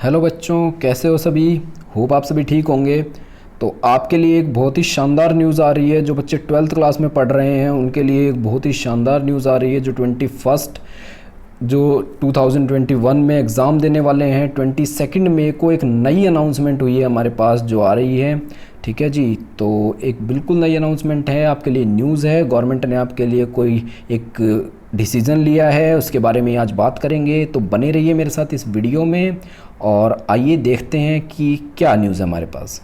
Hello बच्चों, कैसे हो सभी। होप आप सभी ठीक होंगे। तो आपके लिए एक बहुत ही शानदार न्यूज़ आ रही है। जो बच्चे 12th क्लास में पढ़ रहे हैं उनके लिए एक बहुत ही शानदार न्यूज़ आ रही है। जो 21st जो 2021 में एग्ज़ाम देने वाले हैं, 22 मई को एक नई अनाउंसमेंट हुई है हमारे पास जो आ रही है। ठीक है जी, तो एक बिल्कुल नई अनाउंसमेंट है, आपके लिए न्यूज़ है। गवर्नमेंट ने आपके लिए कोई एक डिसीज़न लिया है, उसके बारे में आज बात करेंगे। तो बने रहिए मेरे साथ इस वीडियो में और आइए देखते हैं कि क्या न्यूज़ है हमारे पास।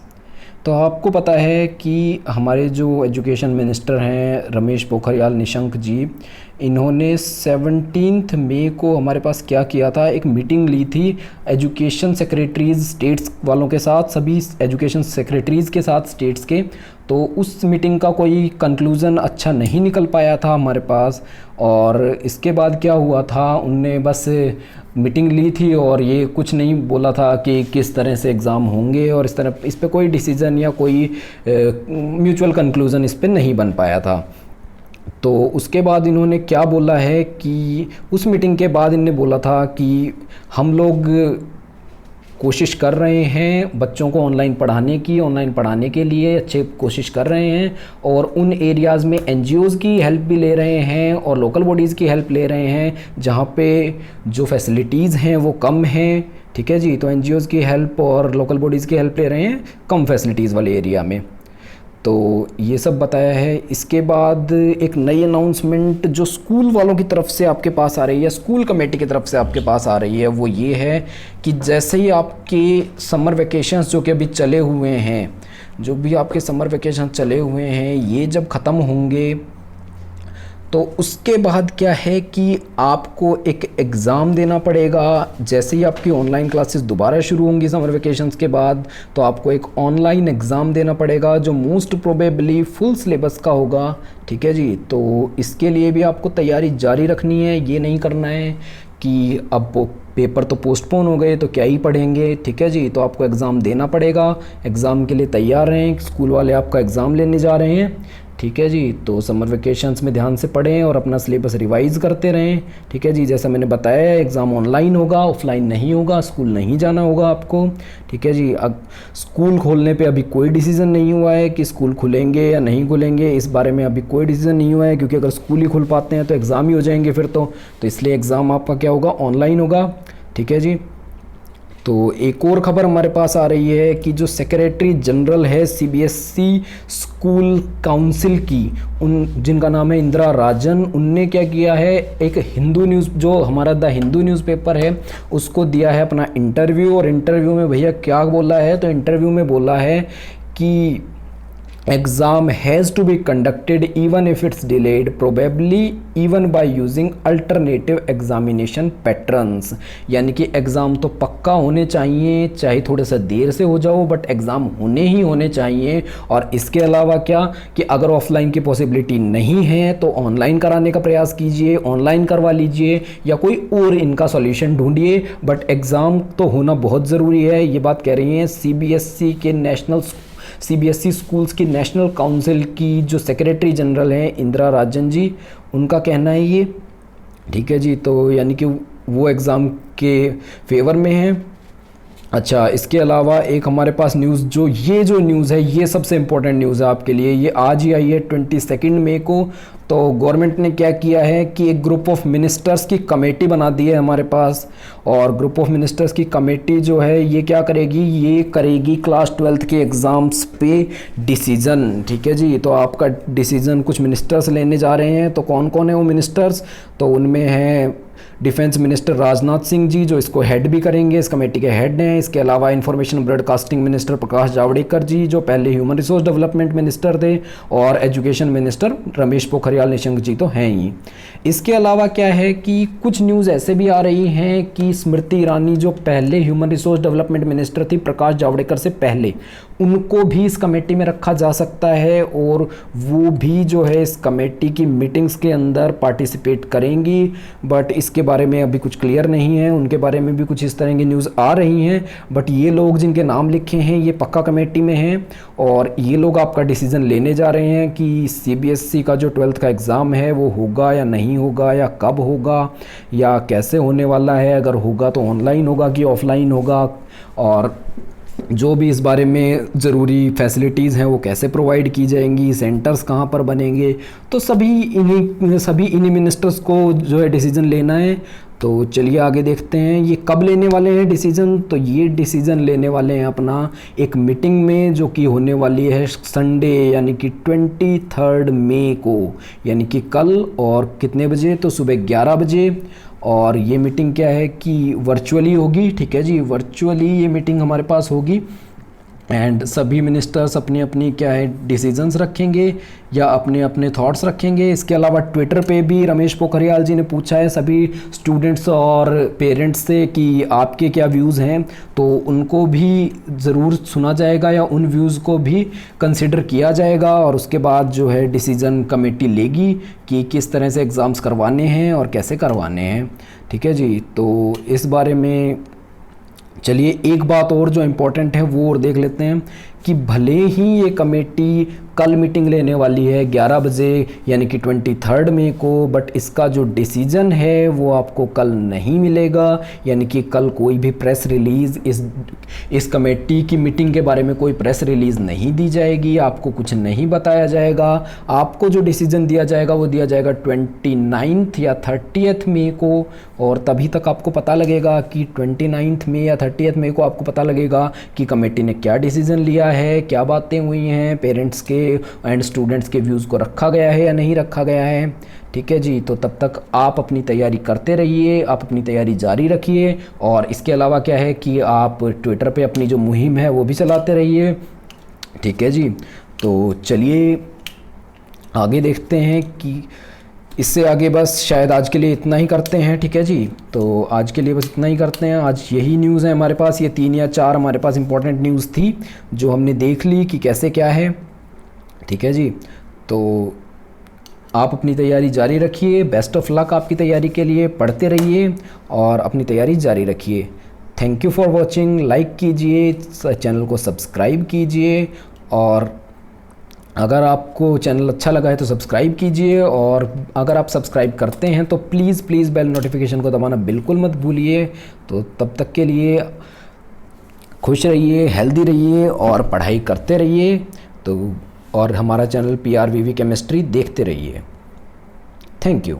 तो आपको पता है कि हमारे जो एजुकेशन मिनिस्टर हैं रमेश पोखरियाल निशंक जी, इन्होंने 17 मई को हमारे पास क्या किया था, एक मीटिंग ली थी एजुकेशन सेक्रेटरीज़ स्टेट्स वालों के साथ, सभी एजुकेशन सेक्रेटरीज़ के साथ स्टेट्स के। तो उस मीटिंग का कोई कंक्लूज़न अच्छा नहीं निकल पाया था हमारे पास। और इसके बाद क्या हुआ था, उनने बस मीटिंग ली थी और ये कुछ नहीं बोला था कि किस तरह से एग्ज़ाम होंगे, और इस पे कोई डिसीज़न या कोई म्यूचुअल कंक्लूज़न इस पे नहीं बन पाया था। तो उसके बाद इन्होंने क्या बोला है कि उस मीटिंग के बाद इन्होंने बोला था कि हम लोग कोशिश कर रहे हैं बच्चों को ऑनलाइन पढ़ाने के लिए अच्छे कोशिश कर रहे हैं, और उन एरियाज़ में एनजीओज़ की हेल्प भी ले रहे हैं और लोकल बॉडीज़ की हेल्प ले रहे हैं जहाँ पे जो फैसिलिटीज़ हैं वो कम हैं। ठीक है जी, तो एनजीओज़ की हेल्प और लोकल बॉडीज़ की हेल्प ले रहे हैं कम फैसिलिटीज़ वाले एरिया में। तो ये सब बताया है। इसके बाद एक नई अनाउंसमेंट जो स्कूल वालों की तरफ से आपके पास आ रही है, स्कूल कमेटी की तरफ से आपके पास आ रही है, वो ये है कि जैसे ही आपके समर वेकेशंस जो कि अभी चले हुए हैं, जो भी आपके समर वेकेशन चले हुए हैं, ये जब ख़त्म होंगे तो उसके बाद क्या है कि आपको एक एग्ज़ाम देना पड़ेगा। जैसे ही आपकी ऑनलाइन क्लासेस दोबारा शुरू होंगी समर वेकेशंस के बाद, तो आपको एक ऑनलाइन एग्ज़ाम देना पड़ेगा जो मोस्ट प्रोबेबली फुल सिलेबस का होगा। ठीक है जी, तो इसके लिए भी आपको तैयारी जारी रखनी है। ये नहीं करना है कि अब पेपर तो पोस्टपोन हो गए तो क्या ही पढ़ेंगे। ठीक है जी, तो आपको एग्ज़ाम देना पड़ेगा। एग्ज़ाम के लिए तैयार रहें, स्कूल वाले आपका एग्ज़ाम लेने जा रहे हैं। ठीक है जी, तो समर वेकेशंस में ध्यान से पढ़ें और अपना सिलेबस रिवाइज़ करते रहें। ठीक है जी, जैसा मैंने बताया एग्ज़ाम ऑनलाइन होगा, ऑफलाइन नहीं होगा, स्कूल नहीं जाना होगा आपको। ठीक है जी, अब स्कूल खोलने पे अभी कोई डिसीज़न नहीं हुआ है कि स्कूल खुलेंगे या नहीं खुलेंगे, इस बारे में अभी कोई डिसीज़न नहीं हुआ है, क्योंकि अगर स्कूल ही खुल पाते हैं तो एग्ज़ाम ही हो जाएंगे फिर तो इसलिए एग्ज़ाम आपका क्या होगा, ऑनलाइन होगा। ठीक है जी, तो एक और ख़बर हमारे पास आ रही है कि जो सेक्रेटरी जनरल है सीबीएसई स्कूल काउंसिल की, उन जिनका नाम है इंदिरा राजन, उनने क्या किया है, एक हिंदू न्यूज़ जो हमारा द हिंदू न्यूज़पेपर है उसको दिया है अपना इंटरव्यू। और इंटरव्यू में भैया क्या बोला है, तो इंटरव्यू में बोला है कि exam has to be conducted even if it's delayed probably even by using alternative examination patterns. यानी कि एग्ज़ाम तो पक्का होने चाहिए, चाहे थोड़ा सा देर से हो जाओ बट एग्ज़ाम होने ही होने चाहिए। और इसके अलावा क्या कि अगर ऑफलाइन की पॉसिबिलिटी नहीं है तो ऑनलाइन कराने का प्रयास कीजिए, ऑनलाइन करवा लीजिए या कोई और इनका सॉल्यूशन ढूंढिए, बट एग्ज़ाम तो होना बहुत ज़रूरी है। ये बात कह रही हैं सीबीएसई स्कूल्स की नेशनल काउंसिल की जो सेक्रेटरी जनरल हैं इंदिरा राजन जी, उनका कहना है ये। ठीक है जी, तो यानी कि वो एग्ज़ाम के फेवर में हैं। अच्छा, इसके अलावा एक हमारे पास न्यूज़ जो न्यूज़ है ये सबसे इम्पोर्टेंट न्यूज़ है आपके लिए, ये आज ही आई है 22 मई को। तो गवर्नमेंट ने क्या किया है कि एक ग्रुप ऑफ मिनिस्टर्स की कमेटी बना दी है हमारे पास, और ग्रुप ऑफ मिनिस्टर्स की कमेटी जो है ये क्या करेगी, ये करेगी क्लास 12th के एग्ज़ाम्स पे डिसीज़न। ठीक है जी, तो आपका डिसीज़न कुछ मिनिस्टर्स लेने जा रहे हैं। तो कौन कौन है वो मिनिस्टर्स, तो उनमें हैं डिफेंस मिनिस्टर राजनाथ सिंह जी, जो इसको हेड भी करेंगे, इस कमेटी के हेड हैं। इसके अलावा information broadcasting minister Prakash Javadekar जी, जो पहले ह्यूमन रिसोर्स डेवलपमेंट मिनिस्टर थे, और एजुकेशन मिनिस्टर रमेश पोखरियाल निशंक जी तो हैं ही। इसके अलावा क्या है कि कुछ न्यूज़ ऐसे भी आ रही हैं कि स्मृति ईरानी जो पहले ह्यूमन रिसोर्स डेवलपमेंट मिनिस्टर थी प्रकाश जावड़ेकर से पहले, उनको भी इस कमेटी में रखा जा सकता है, और वो भी जो है इस कमेटी की मीटिंग्स के अंदर पार्टिसिपेट करेंगी। बट इसके बारे में अभी कुछ क्लियर नहीं है, उनके बारे में भी कुछ इस तरह की न्यूज़ आ रही हैं। बट ये लोग जिनके नाम लिखे हैं ये पक्का कमेटी में हैं और ये लोग आपका डिसीज़न लेने जा रहे हैं कि CBSE का जो 12th का एग्ज़ाम है वो होगा या नहीं होगा, या कब होगा, या कैसे होने वाला है, अगर होगा तो ऑनलाइन होगा कि ऑफलाइन होगा, और जो भी इस बारे में ज़रूरी फैसिलिटीज़ हैं वो कैसे प्रोवाइड की जाएंगी, सेंटर्स कहाँ पर बनेंगे। तो सभी इन्हीं मिनिस्टर्स को जो है डिसीज़न लेना है। तो चलिए आगे देखते हैं ये कब लेने वाले हैं डिसीज़न। तो ये डिसीज़न लेने वाले हैं अपना एक मीटिंग में, जो कि होने वाली है संडे यानी कि 23 मई को, यानी कि कल। और कितने बजे? तो सुबह 11 बजे। और ये मीटिंग क्या है कि वर्चुअली होगी, ठीक है जी, वर्चुअली ये मीटिंग हमारे पास होगी। एंड सभी मिनिस्टर्स अपनी अपनी क्या है डिसीजंस रखेंगे या अपने अपने थॉट्स रखेंगे। इसके अलावा ट्विटर पे भी रमेश पोखरियाल जी ने पूछा है सभी स्टूडेंट्स और पेरेंट्स से कि आपके क्या व्यूज़ हैं, तो उनको भी ज़रूर सुना जाएगा या उन व्यूज़ को भी कंसिडर किया जाएगा। और उसके बाद जो है डिसीज़न कमेटी लेगी कि किस तरह से एग्ज़ाम्स करवाने हैं और कैसे करवाने हैं, ठीक है जी। तो इस बारे में चलिए एक बात और जो इम्पोर्टेंट है वो और देख लेते हैं कि भले ही ये कमेटी कल मीटिंग लेने वाली है 11 बजे यानी कि 23 मई को, बट इसका जो डिसीजन है वो आपको कल नहीं मिलेगा। यानी कि कल कोई भी प्रेस रिलीज़ इस कमेटी की मीटिंग के बारे में कोई प्रेस रिलीज़ नहीं दी जाएगी, आपको कुछ नहीं बताया जाएगा। आपको जो डिसीजन दिया जाएगा वो दिया जाएगा 29 या 30 मई को, और तभी तक आपको पता लगेगा कि 29 मई या 30 मई को आपको पता लगेगा कि कमेटी ने क्या डिसीजन लिया है, क्या बातें हुई हैं, पेरेंट्स के एंड स्टूडेंट्स के व्यूज़ को रखा गया है या नहीं रखा गया है, ठीक है जी। तो तब तक आप अपनी तैयारी करते रहिए, आप अपनी तैयारी जारी रखिए। और इसके अलावा क्या है कि आप ट्विटर पे अपनी जो मुहिम है वो भी चलाते रहिए, ठीक है जी। तो चलिए आगे देखते हैं कि इससे आगे बस शायद आज के लिए इतना ही करते हैं, ठीक है जी। तो आज के लिए बस इतना ही करते हैं। आज यही न्यूज़ है हमारे पास, ये 3 या 4 हमारे पास इंपॉर्टेंट न्यूज़ थी जो हमने देख ली कि कैसे क्या है, ठीक है जी। तो आप अपनी तैयारी जारी रखिए, बेस्ट ऑफ लक आपकी तैयारी के लिए, पढ़ते रहिए और अपनी तैयारी जारी रखिए। Thank you for watching. Like कीजिए, चैनल को सब्सक्राइब कीजिए, और अगर आपको चैनल अच्छा लगा है तो सब्सक्राइब कीजिए, और अगर आप सब्सक्राइब करते हैं तो प्लीज़ बेल नोटिफिकेशन को दबाना बिल्कुल मत भूलिए। तो तब तक के लिए खुश रहिए, हेल्दी रहिए और पढ़ाई करते रहिए। तो और हमारा चैनल PRVV केमिस्ट्री देखते रहिए। Thank you.